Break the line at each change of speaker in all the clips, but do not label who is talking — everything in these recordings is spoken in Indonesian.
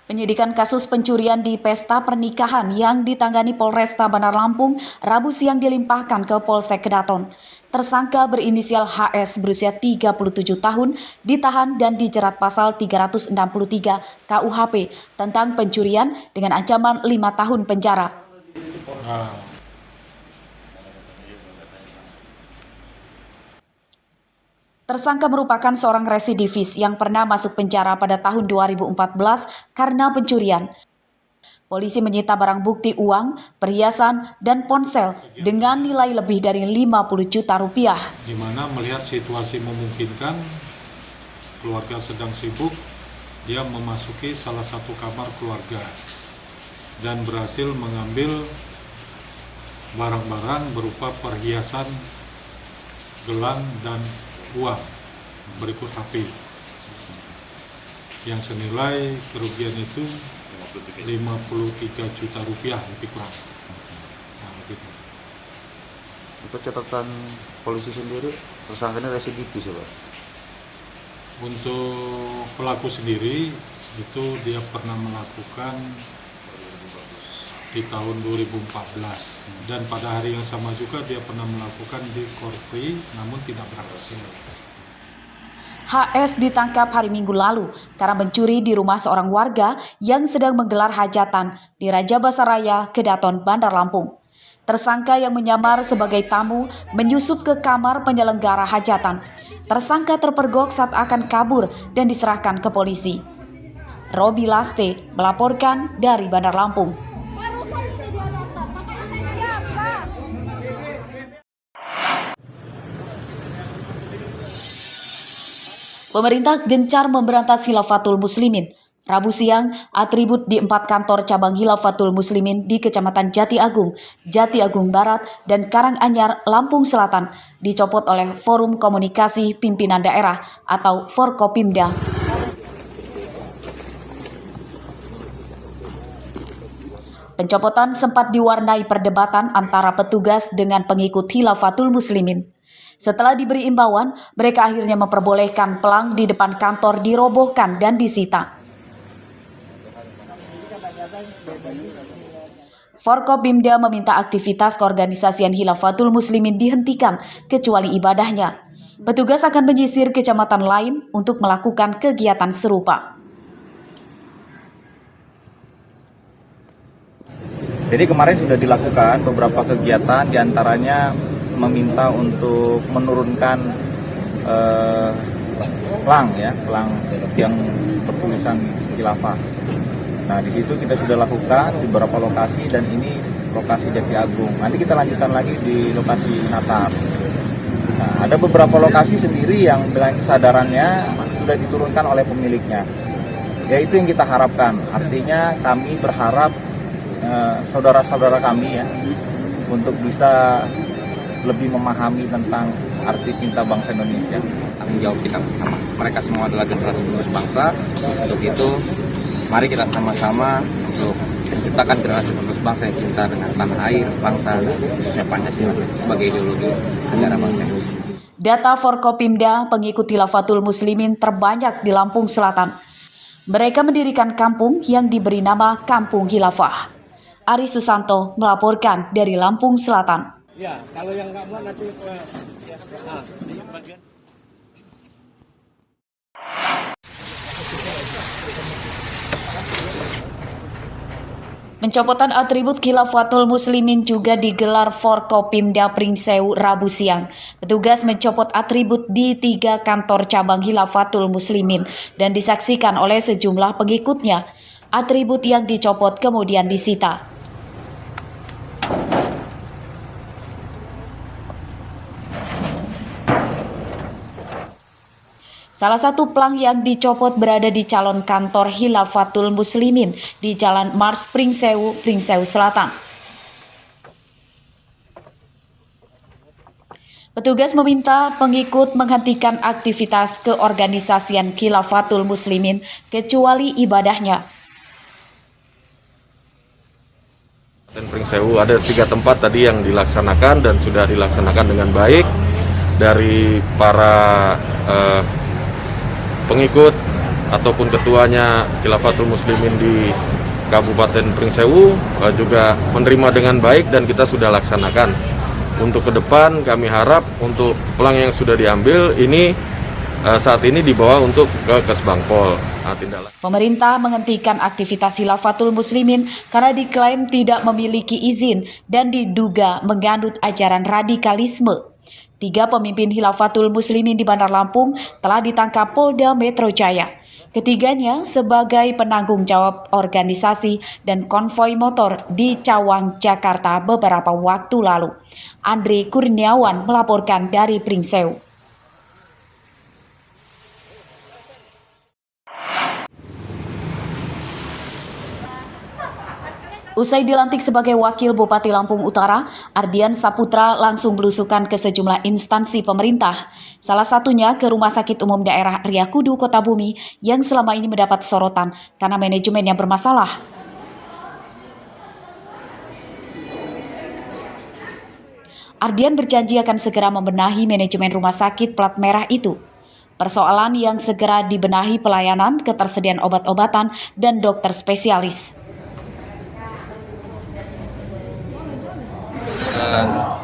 Penyidikan kasus pencurian di pesta pernikahan yang ditangani Polresta Bandar Lampung Rabu siang dilimpahkan ke Polsek Kedaton. Tersangka berinisial HS berusia 37 tahun ditahan dan dijerat pasal 363 KUHP tentang pencurian dengan ancaman 5 tahun penjara. Tersangka merupakan seorang residivis yang pernah masuk penjara pada tahun 2014 karena pencurian. Polisi menyita barang bukti uang, perhiasan, dan ponsel dengan nilai lebih dari 50 juta rupiah.
Di mana melihat situasi memungkinkan, keluarga sedang sibuk, dia memasuki salah satu kamar keluarga dan berhasil mengambil barang-barang berupa perhiasan, gelang, dan uang berikut HP yang senilai kerugian itu 53 juta rupiah lebih kurang. Nah, begitu.
Untuk catatan polisi sendiri, tersangka ini residivis ya Pak?
Untuk pelaku sendiri itu dia pernah melakukan di tahun 2014 dan pada hari yang sama juga dia pernah melakukan di Korpri namun tidak berhasil.
HS ditangkap hari Minggu lalu karena mencuri di rumah seorang warga yang sedang menggelar hajatan di Raja Basaraya, Kedaton, Bandar Lampung. Tersangka yang menyamar sebagai tamu menyusup ke kamar penyelenggara hajatan. Tersangka terpergok saat akan kabur dan diserahkan ke polisi. Robi Laste melaporkan dari Bandar Lampung. Pemerintah gencar memberantas Khilafatul Muslimin. Rabu siang, atribut di 4 kantor cabang Khilafatul Muslimin di Kecamatan Jati Agung Barat, dan Karanganyar, Lampung Selatan dicopot oleh Forum Komunikasi Pimpinan Daerah atau Forkopimda. Pencopotan sempat diwarnai perdebatan antara petugas dengan pengikut Khilafatul Muslimin. Setelah diberi imbauan, mereka akhirnya memperbolehkan pelang di depan kantor dirobohkan dan disita. Forkopimda meminta aktivitas keorganisasian Khilafatul Muslimin dihentikan kecuali ibadahnya. Petugas akan menyisir kecamatan lain untuk melakukan kegiatan serupa.
Jadi kemarin sudah dilakukan beberapa kegiatan, diantaranya meminta untuk menurunkan pelang yang bertulisan khilafah. Nah di situ kita sudah lakukan di beberapa lokasi dan ini lokasi Jati Agung. Nanti kita lanjutkan lagi di lokasi Natar. Nah, ada beberapa lokasi sendiri yang dengan kesadarannya sudah diturunkan oleh pemiliknya. Yaitu yang kita harapkan. Artinya kami berharap saudara-saudara kami ya untuk bisa lebih memahami tentang arti cinta bangsa Indonesia.
Tanggung jawab kita bersama. Mereka semua adalah generasi penerus bangsa. Untuk itu, mari kita sama-sama untuk menciptakan generasi penerus bangsa yang cinta dengan tanah air, bangsa, khususnya Pancasila sebagai ideologi negara bangsa.
Data Forkopimda, pengikut Khilafatul Muslimin terbanyak di Lampung Selatan. Mereka mendirikan kampung yang diberi nama Kampung Khilafah. Ari Susanto melaporkan dari Lampung Selatan.
Ya, kalau yang nggak muat nanti di bagian.
Pencopotan atribut Khilafatul Muslimin juga digelar Forkopimda Pringsewu Rabu siang. Petugas mencopot atribut di 3 kantor cabang Khilafatul Muslimin dan disaksikan oleh sejumlah pengikutnya. Atribut yang dicopot kemudian disita. Salah satu pelang yang dicopot berada di calon kantor Khilafatul Muslimin di Jalan Mars Pringsewu Selatan. Petugas meminta pengikut menghentikan aktivitas keorganisasian Khilafatul Muslimin kecuali ibadahnya.
Dan Pringsewu ada 3 tempat tadi yang dilaksanakan dan sudah dilaksanakan dengan baik dari para pengikut ataupun ketuanya Khilafatul Muslimin di Kabupaten Pringsewu juga menerima dengan baik dan kita sudah laksanakan. Untuk ke depan kami harap untuk pelang yang sudah diambil ini saat ini dibawa untuk ke Kesbangpol.
Pemerintah menghentikan aktivitas Khilafatul Muslimin karena diklaim tidak memiliki izin dan diduga mengandut ajaran radikalisme. 3 pemimpin Khilafatul Muslimin di Bandar Lampung telah ditangkap Polda Metro Jaya. Ketiganya sebagai penanggung jawab organisasi dan konvoi motor di Cawang, Jakarta beberapa waktu lalu. Andre Kurniawan melaporkan dari Pringsewu. Usai dilantik sebagai Wakil Bupati Lampung Utara, Ardian Saputra langsung belusukan ke sejumlah instansi pemerintah. Salah satunya ke Rumah Sakit Umum Daerah Riyakudu, Kota Bumi yang selama ini mendapat sorotan karena manajemen yang bermasalah. Ardian berjanji akan segera membenahi manajemen rumah sakit plat merah itu. Persoalan yang segera dibenahi pelayanan, ketersediaan obat-obatan, dan dokter spesialis.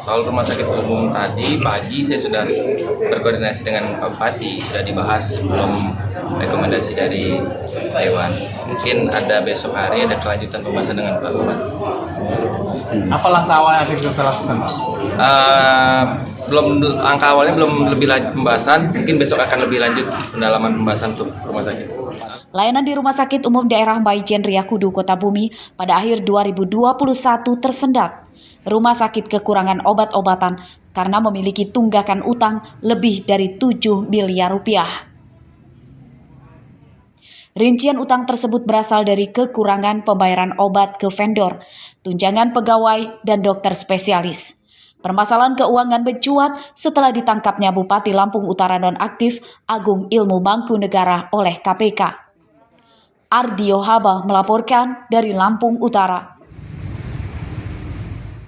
Soal rumah sakit umum tadi pagi saya sudah berkoordinasi dengan Pak Bupati, sudah dibahas sebelum rekomendasi dari Dewan. Mungkin ada besok hari ada kelanjutan pembahasan dengan Pak Bupati.
Apa langkah awal yang akan kita lakukan?
Langkah awalnya belum lebih lanjut pembahasan, mungkin besok akan lebih lanjut pendalaman pembahasan untuk rumah sakit.
Layanan di Rumah Sakit Umum Daerah Maijen Riyakudu, Kota Bumi pada akhir 2021 tersendat. Rumah sakit kekurangan obat-obatan karena memiliki tunggakan utang lebih dari 7 miliar rupiah. Rincian utang tersebut berasal dari kekurangan pembayaran obat ke vendor, tunjangan pegawai, dan dokter spesialis. Permasalahan keuangan mencuat setelah ditangkapnya Bupati Lampung Utara nonaktif Agung Ilmu Mangkunegara oleh KPK. Ardio Haba melaporkan dari Lampung Utara.